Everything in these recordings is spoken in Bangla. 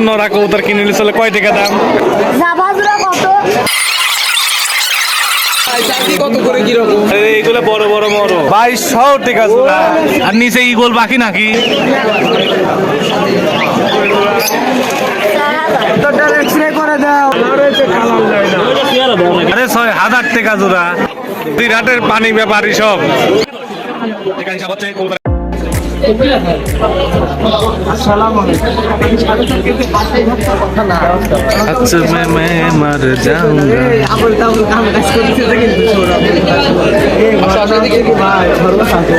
নরা কবুতর কিনে নিলে চলে কয় টাকা দাম? কত করে কিরকম? এইগুলো বড় বড় মরো 2200 টাকা জোড়া। আর নিচে ইগল বাকি নাকি? আরে 6000 টাকা জোড়া। বিরাটের পানি ব্যাপারী সব। আচ্ছা मैं मर जाऊंगा।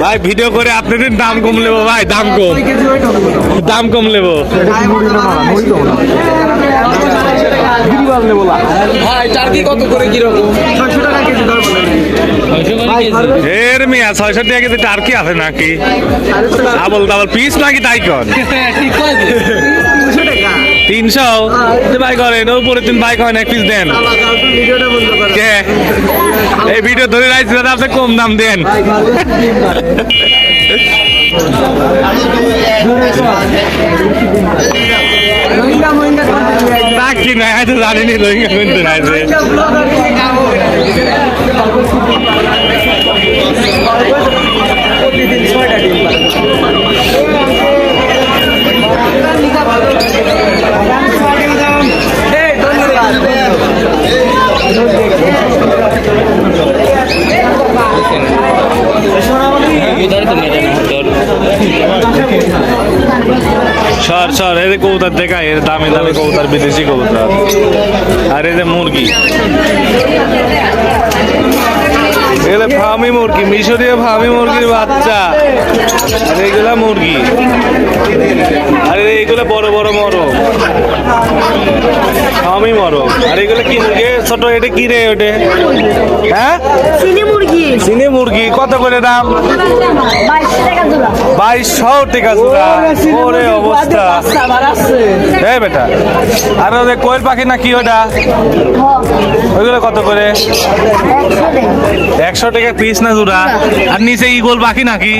ভাই ভিডিও করে আপনাদের দাম কম নেবো ভাই, দাম কম নেবো। ভাই টার্কি কত করে কিরকম? 600 টাকা কেজি ধরবো। এর মিয়া 600 টাকা কেজি টার্কি আছে নাকি? আবল দাবল পিস নাকি তাই কর? 300 ভাই করেন উপরে 3 ভাই করেন, এক পিস দেন। এই ভিডিও ধরে রাখছি দাদা, আপনি কম দাম দেন। কি না হয়তো জানিনি রোহিঙ্গা কিনতে নাই। সর এই যে কবুতর দেখায়, এর দামি দামি কবুতর, বিদেশি কবুতর। আর এই যে মুরগি, এগুলো ফার্মি মুরগি, মিশরীয় ফার্মি মুরগির বাচ্চা। আর এইগুলা মুরগি, আর এইগুলো বড় বড় মরক, ফার্মি মরক। আর এগুলো কি মুরগি ছোট? এটা কি রে ওটা? হ্যাঁ চিনি মুরগি কত করে দাম? 2200 টাকা জোড়া। ওরে অবস্থা বেটা। আর ওদের কোয়েল পাখি না কি ওটা? ওইগুলো কত করে? 100 টাকা পিস না জোড়া? আর নিচে ইগল পাখি নাকি?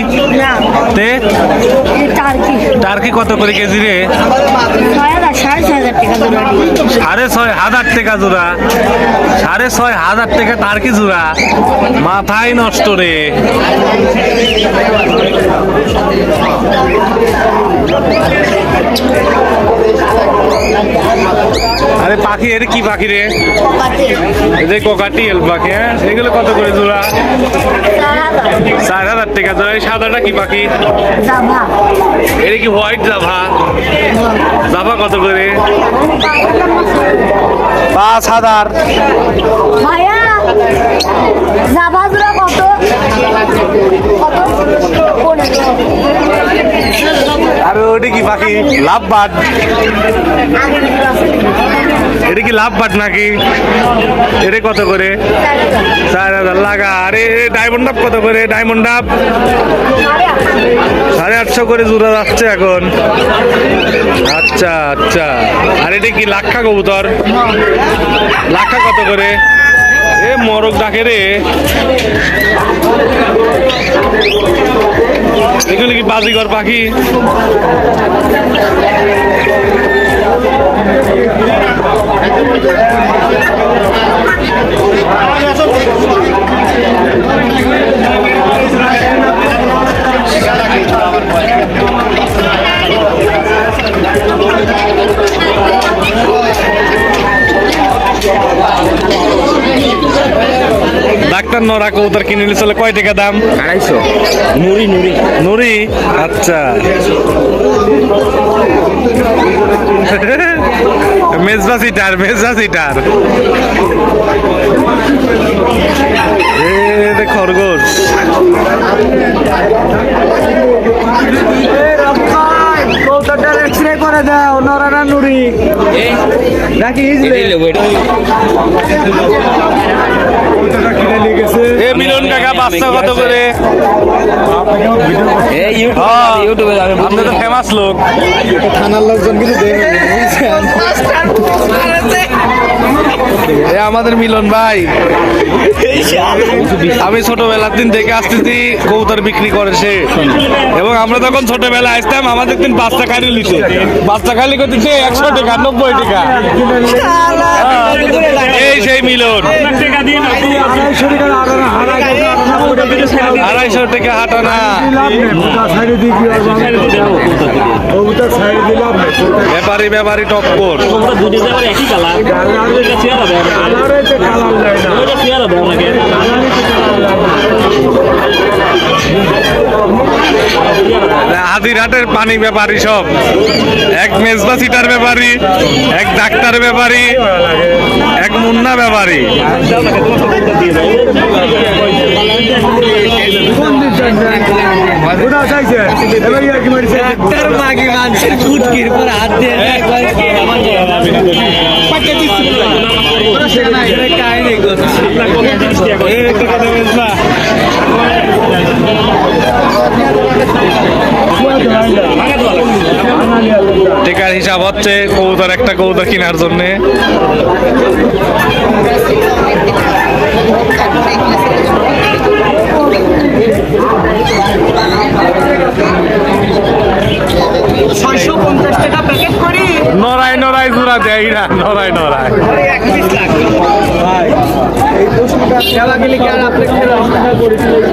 টার্কি কত করে কেজি রে? 6500 টাকা জোড়া। 6500 টাকা টার্কি জোড়া, মাথায় নষ্ট রে। আরে পাখি, এর কি পাখি রে? এই কোকাটিয়েল পাখি। হ্যাঁ, এগুলো কত করে জোড়া? 4000 টাকা জোড়া। এই সাদাটা কি পাখি? এটা কি হোয়াইট জাভা? জাভা কত করে? 5000। আর ওটা কি পাখি? Love bird. এটা কি লাভ বার্ড নাকি? এটা কত করে? 4000 লাগা। আরে ডায়মন্ড ডাব কত করে? ডায়মন্ড ডাব 850 করে জোড়া যাচ্ছে এখন। আচ্ছা আচ্ছা। আর এটা কি লাক্ষা কবুতর? লাক্ষা কত করে? এ মরক ডাকে রে। এগুলো কি বাজিগর পাখি? ডাক্তার নরা কবুতর কিনে নিলে চলে কয় টাকা দাম? 250। নুরি। আচ্ছা মেজবা সিটার। খরগোশ। এক্সরে করে দাও নরানা নুরি নাকি? মিলন কাকা বাচ্চা কত করে? আপনি তো ফেমাস লোক, থানার লোকজন কিছু আমাদের মিলন ভাই। আমি ছোটবেলার দিন দেখে আসতেছি কবুতর বিক্রি করে সে, এবং আমরা তখন ছোটবেলা আসতাম আমাদের দিন বাচ্চা খালি লিতে, বাচ্চা খালি করতেছে 100 টাকা 90 টাকা। এই সেই মিলন 250 টাকা হাঁটানা। ব্যাপারী ব্যাপারী টক্কর। হাজিরহাটের পানি ব্যাপারী সব, এক মেজবা সিটার ব্যাপারী, এক ডাক্তার ব্যাপারী, এক মুন্না ব্যাপারী। টিকার হিসাব হচ্ছে কবুতর, একটা কবুতর কেনার জন্য। নড়াই নড়াই জোড়া দেয় না, নড়াই নড়াই। খেলা গেলে কি আর আপনি খেলা করেছিলেন?